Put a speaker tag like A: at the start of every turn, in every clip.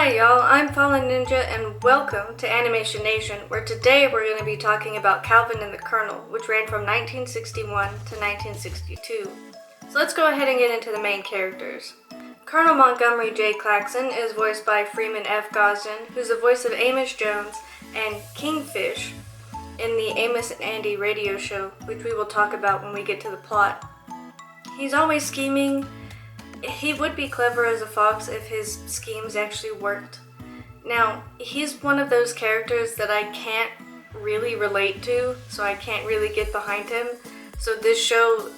A: Hi y'all, I'm Fallen Ninja and welcome to Animation Nation, where today we're going to be talking about Calvin and the Colonel, which ran from 1961 to 1962. So let's go ahead and get into the main characters. Colonel Montgomery J. Claxon is voiced by Freeman F. Gosden, who's the voice of Amos Jones and Kingfish in the Amos and Andy radio show, which we will talk about when we get to the plot. He's always scheming. He would be clever as a fox if his schemes actually worked. Now, he's one of those characters that I can't really relate to, so I can't really get behind him. So this show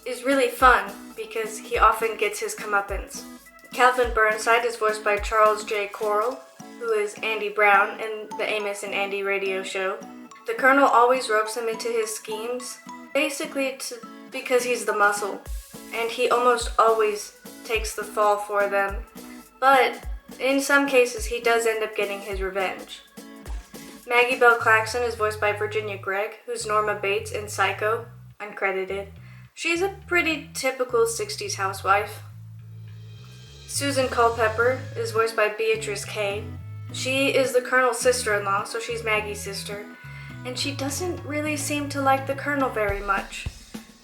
A: is really fun because he often gets his comeuppance. Calvin Burnside is voiced by Charles J. Coral, who is Andy Brown in the Amos and Andy radio show. The Colonel always ropes him into his schemes, basically because he's the muscle, and he almost always takes the fall for them, but in some cases he does end up getting his revenge. Maggie Belle Claxon is voiced by Virginia Gregg, who's Norma Bates in Psycho, uncredited. She's a pretty typical 60s housewife. Susan Culpepper is voiced by Beatrice Kay. She is the Colonel's sister-in-law, so she's Maggie's sister, and she doesn't really seem to like the Colonel very much,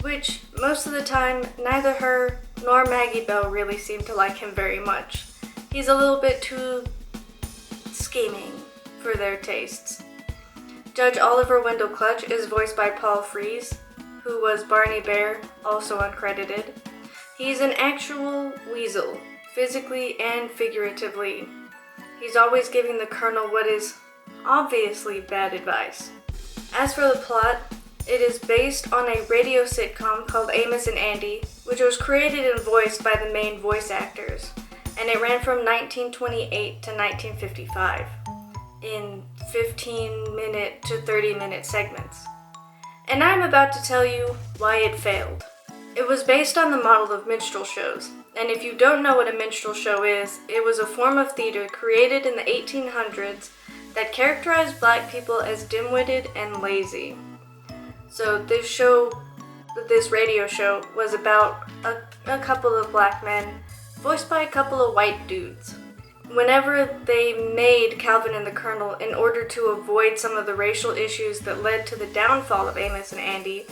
A: which most of the time neither her nor Maggie Belle really seem to like him very much. He's a little bit too scheming for their tastes. Judge Oliver Wendell Clutch is voiced by Paul Frees, who was Barney Bear, also uncredited. He's an actual weasel, physically and figuratively. He's always giving the Colonel what is obviously bad advice. As for the plot, it is based on a radio sitcom called Amos and Andy, which was created and voiced by the main voice actors, and it ran from 1928 to 1955 in 15-minute to 30-minute segments. And I'm about to tell you why it failed. It was based on the model of minstrel shows, and if you don't know what a minstrel show is, it was a form of theater created in the 1800s that characterized black people as dim-witted and lazy. So this radio show was about a couple of black men voiced by a couple of white dudes. Whenever they made Calvin and the Colonel in order to avoid some of the racial issues that led to the downfall of Amos and Andy,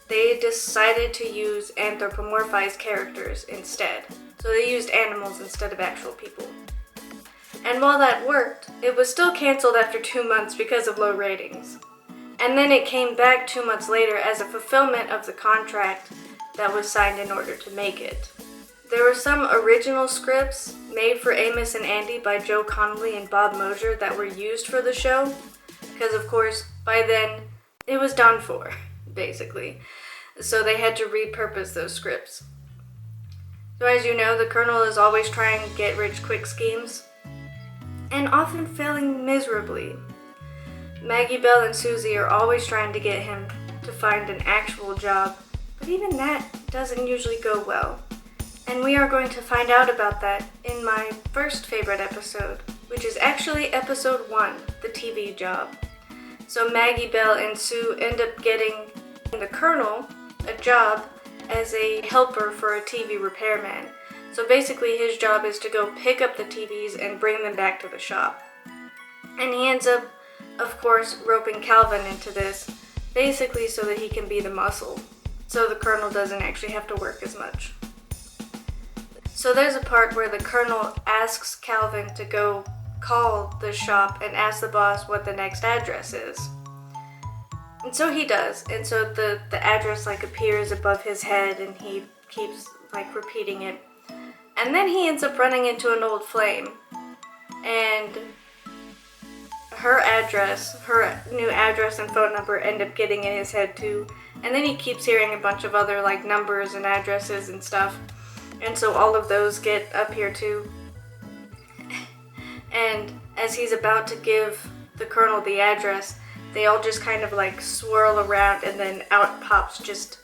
A: they decided to use anthropomorphized characters instead. So they used animals instead of actual people. And while that worked, it was still canceled after 2 months because of low ratings. And then it came back 2 months later as a fulfillment of the contract that was signed in order to make it. There were some original scripts made for Amos and Andy by Joe Connolly and Bob Mosier that were used for the show, because of course by then it was done for, basically. So they had to repurpose those scripts. So as you know, the Colonel is always trying to get rich quick schemes, and often failing miserably. Maggie Belle and Susie are always trying to get him to find an actual job, but even that doesn't usually go well. And we are going to find out about that in my first favorite episode, which is actually episode 1, the TV job. So Maggie Belle and Sue end up getting the Colonel a job as a helper for a TV repairman. So basically his job is to go pick up the TVs and bring them back to the shop. And he ends up, of course, roping Calvin into this, basically so that he can be the muscle, so the Colonel doesn't actually have to work as much. So there's a part where the Colonel asks Calvin to go call the shop and ask the boss what the next address is. And so he does, and so the address appears above his head and he keeps repeating it. And then he ends up running into an old flame, and her new address and phone number end up getting in his head too. And then he keeps hearing a bunch of other numbers and addresses and stuff. And so all of those get up here too. And as he's about to give the Colonel the address, they all just kind of swirl around, and then out pops just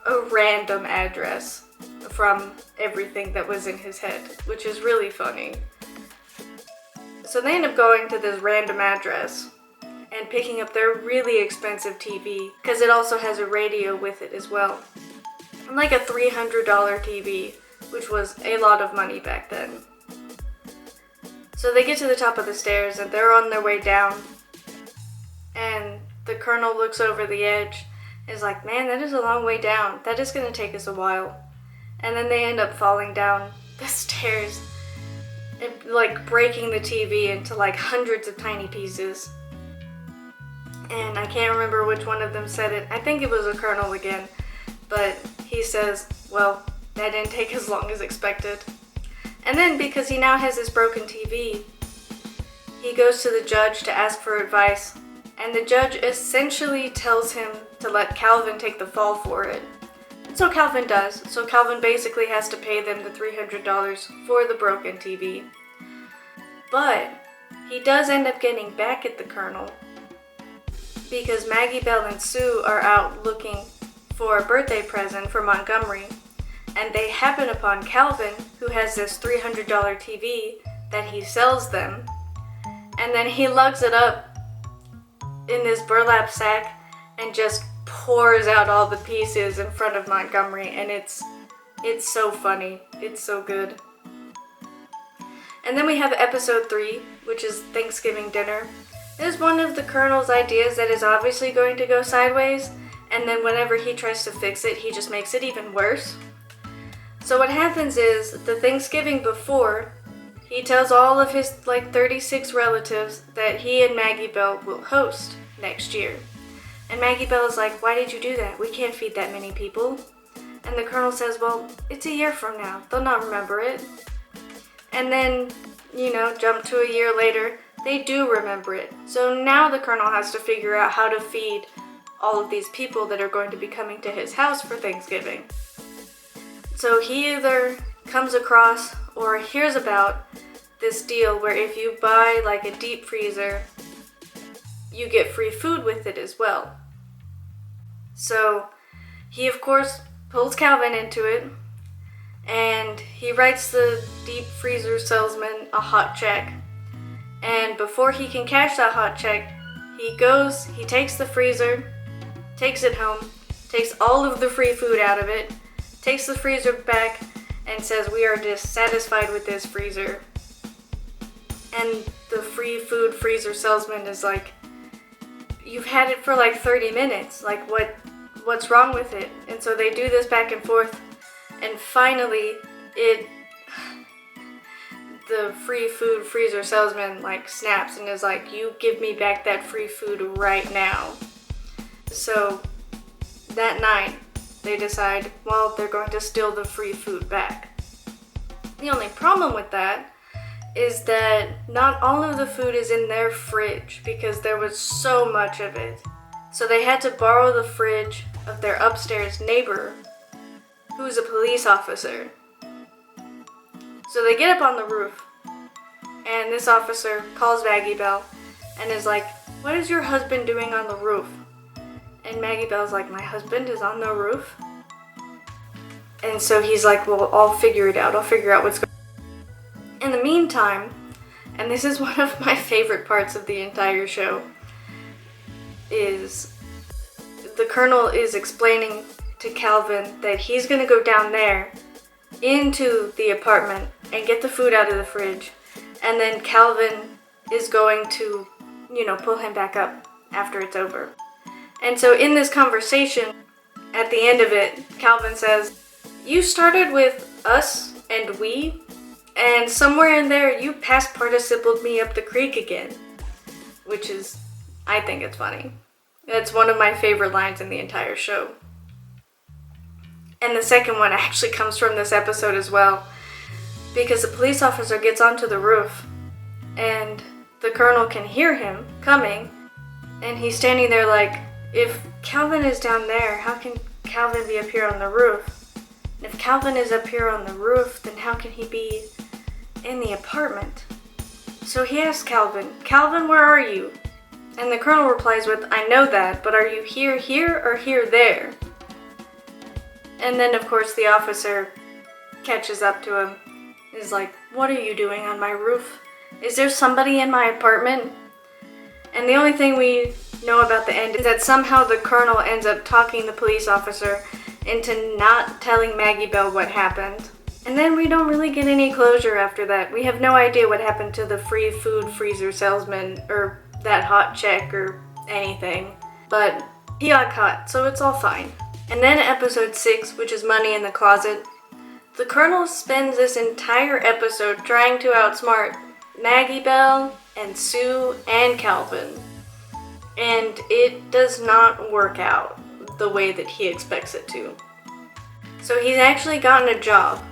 A: a random address from everything that was in his head, which is really funny. So they end up going to this random address and picking up their really expensive TV, because it also has a radio with it as well. Like a $300 TV, which was a lot of money back then. So they get to the top of the stairs and they're on their way down. And the colonel looks over the edge and is like, man, that is a long way down. That is going to take us a while. And then they end up falling down the stairs and like breaking the TV into like hundreds of tiny pieces. And I can't remember which one of them said it. I think it was a colonel again. But he says, well, that didn't take as long as expected. And then because he now has this broken TV, he goes to the judge to ask for advice. And the judge essentially tells him to let Calvin take the fall for it. And so Calvin does. So Calvin basically has to pay them the $300 for the broken TV. But he does end up getting back at the colonel because Maggie Bell and Sue are out looking for a birthday present for Montgomery. And they happen upon Calvin, who has this $300 TV that he sells them. And then he lugs it up in this burlap sack and just pours out all the pieces in front of Montgomery, and it's so funny. It's so good. And then we have episode 3, which is Thanksgiving dinner. This is one of the colonel's ideas that is obviously going to go sideways, and then whenever he tries to fix it, he just makes it even worse. So what happens is, the Thanksgiving before, he tells all of his 36 relatives that he and Maggie Bell will host next year. And Maggie Bell is like, why did you do that? We can't feed that many people. And the colonel says, well, it's a year from now. They'll not remember it. And then, jump to a year later, they do remember it. So now the colonel has to figure out how to feed all of these people that are going to be coming to his house for Thanksgiving. So he either comes across or hears about this deal where if you buy a deep freezer, you get free food with it as well. So he of course pulls Calvin into it, and he writes the deep freezer salesman a hot check. And before he can cash that hot check, he takes the freezer, takes it home, takes all of the free food out of it, takes the freezer back, and says, we are dissatisfied with this freezer. And the free food freezer salesman is like, you've had it for 30 minutes. What's wrong with it? And so they do this back and forth, and finally the free food freezer salesman snaps and is like, you give me back that free food right now. So that night they decide, well, they're going to steal the free food back. The only problem with that is that not all of the food is in their fridge because there was so much of it. So they had to borrow the fridge of their upstairs neighbor, who's a police officer. So they get up on the roof, and this officer calls Maggie Bell and is like, what is your husband doing on the roof? And Maggie Bell's like, my husband is on the roof? And so he's like, well, I'll figure it out. I'll figure out what's going on. In the meantime, and this is one of my favorite parts of the entire show, is the colonel is explaining to Calvin that he's going to go down there into the apartment and get the food out of the fridge, and then Calvin is going to, pull him back up after it's over. And so in this conversation, at the end of it, Calvin says, you started with us and we, and somewhere in there you past participled me up the creek again. Which is, I think it's funny. That's one of my favorite lines in the entire show. And the second one actually comes from this episode as well, because the police officer gets onto the roof, and the colonel can hear him coming, and he's standing there like, if Calvin is down there, how can Calvin be up here on the roof? And if Calvin is up here on the roof, then how can he be in the apartment? So he asks Calvin, Calvin, where are you? And the colonel replies with, I know that, but are you here, or here, And then, of course, the officer catches up to him and is like, what are you doing on my roof? Is there somebody in my apartment? And the only thing we know about the end is that somehow the colonel ends up talking the police officer into not telling Maggie Bell what happened. And then we don't really get any closure after that. We have no idea what happened to the free food freezer salesman or that hot chick or anything. But he got caught, so it's all fine. And then episode 6, which is Money in the Closet, the Colonel spends this entire episode trying to outsmart Maggie Bell and Sue and Calvin. And it does not work out the way that he expects it to. So he's actually gotten a job,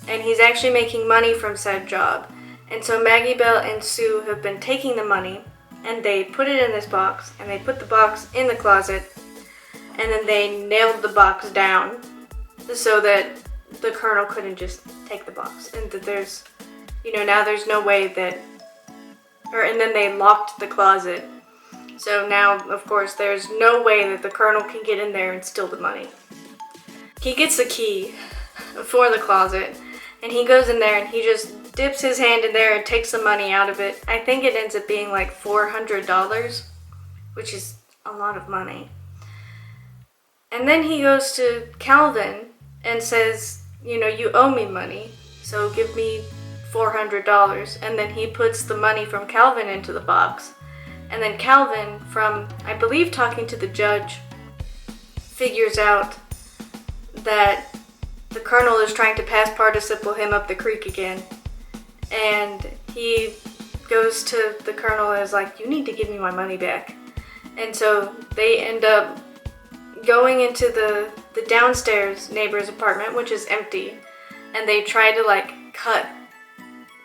A: and he's actually making money from said job. And so Maggie Bell and Sue have been taking the money, and they put it in this box, and they put the box in the closet, and then they nailed the box down so that the Colonel couldn't just take the box. And that there's, now there's no way that, and then they locked the closet. So now, of course, there's no way that the Colonel can get in there and steal the money. He gets the key for the closet, and he goes in there and he just dips his hand in there and takes the money out of it. I think it ends up being like $400, which is a lot of money. And then he goes to Calvin and says, you owe me money, so give me $400. And then he puts the money from Calvin into the box. And then Calvin, from, I believe, talking to the judge, figures out that the Colonel is trying to pass participle him up the creek again. And he goes to the Colonel and is like, you need to give me my money back. And so they end up going into the downstairs neighbor's apartment, which is empty. And they try to cut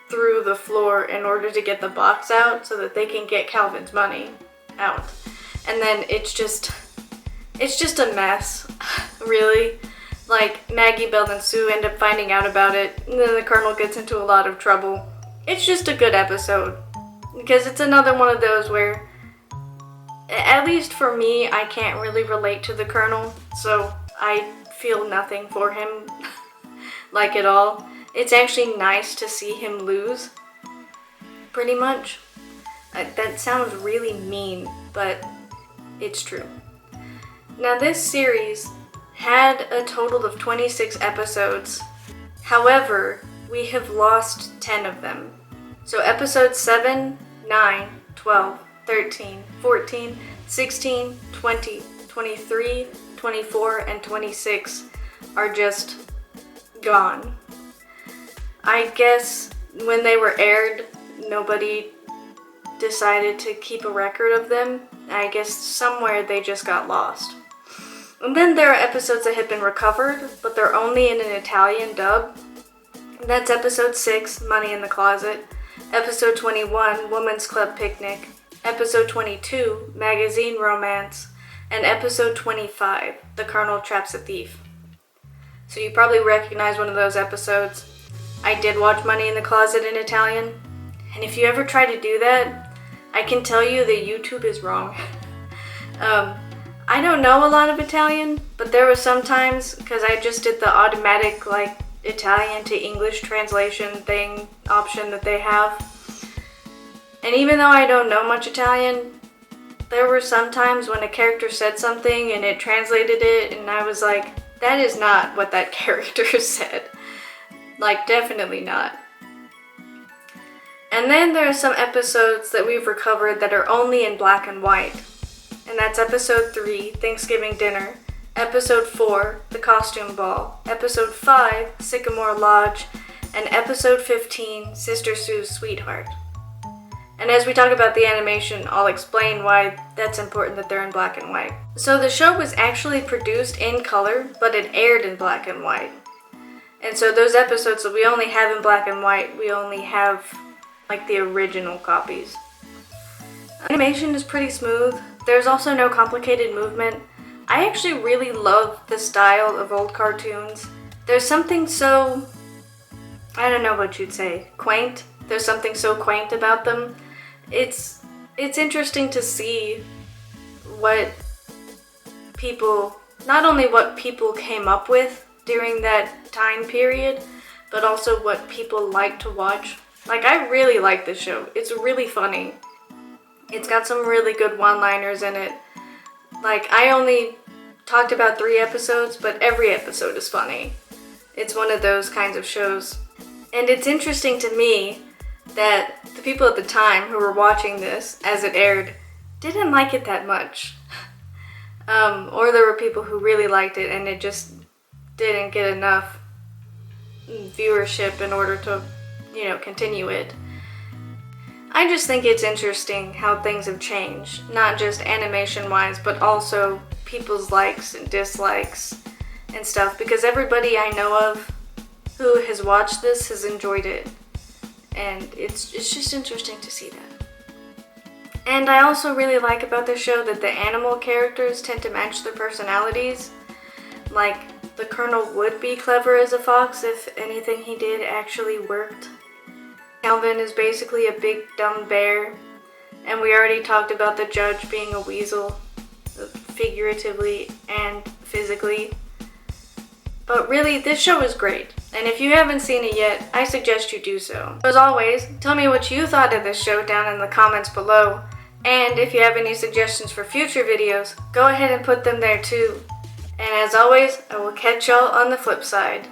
A: through the floor in order to get the box out so that they can get Calvin's money out. And then it's just a mess, really. Maggie Bell and Sue end up finding out about it, and then the Colonel gets into a lot of trouble. It's just a good episode, because it's another one of those where, at least for me, I can't really relate to the Colonel, so I feel nothing for him, at all. It's actually nice to see him lose, pretty much. That sounds really mean, but it's true. Now, this series had a total of 26 episodes. However, we have lost 10 of them. So episodes 7, 9, 12, 13, 14, 16, 20, 23, 24, and 26 are just gone. I guess when they were aired, nobody decided to keep a record of them. I guess somewhere they just got lost. And then there are episodes that have been recovered, but they're only in an Italian dub. That's episode 6, Money in the Closet, episode 21, Woman's Club Picnic, episode 22, Magazine Romance, and episode 25, The Colonel Traps a Thief. So you probably recognize one of those episodes. I did watch Money in the Closet in Italian, and if you ever try to do that, I can tell you that YouTube is wrong. I don't know a lot of Italian, but there were some times, because I just did the automatic Italian to English translation thing option that they have. And even though I don't know much Italian, there were some times when a character said something and it translated it, and I was like, that is not what that character said. Definitely not. And then there are some episodes that we've recovered that are only in black and white. And that's episode 3, Thanksgiving Dinner, episode 4, The Costume Ball, episode 5, Sycamore Lodge, and episode 15, Sister Sue's Sweetheart. And as we talk about the animation, I'll explain why that's important that they're in black and white. So the show was actually produced in color, but it aired in black and white. And so those episodes that we only have in black and white, we only have the original copies. Animation is pretty smooth. There's also no complicated movement. I actually really love the style of old cartoons. There's something so, I don't know what you'd say, quaint. There's something so quaint about them. It's interesting to see what people, not only what people came up with during that time period, but also what people like to watch. I really like this show. It's really funny. It's got some really good one-liners in it. I only talked about 3 episodes, but every episode is funny. It's one of those kinds of shows. And it's interesting to me that the people at the time who were watching this as it aired didn't like it that much. Or there were people who really liked it and it just didn't get enough viewership in order to, continue it. I just think it's interesting how things have changed, not just animation-wise, but also people's likes and dislikes and stuff, because everybody I know of who has watched this has enjoyed it, and it's just interesting to see that. And I also really like about the show that the animal characters tend to match their personalities. Like, the Colonel would be clever as a fox if anything he did actually worked. Calvin is basically a big dumb bear, and we already talked about the judge being a weasel, figuratively and physically. But really, this show is great, and if you haven't seen it yet, I suggest you do so. As always, tell me what you thought of this show down in the comments below, and if you have any suggestions for future videos, go ahead and put them there too. And as always, I will catch y'all on the flip side.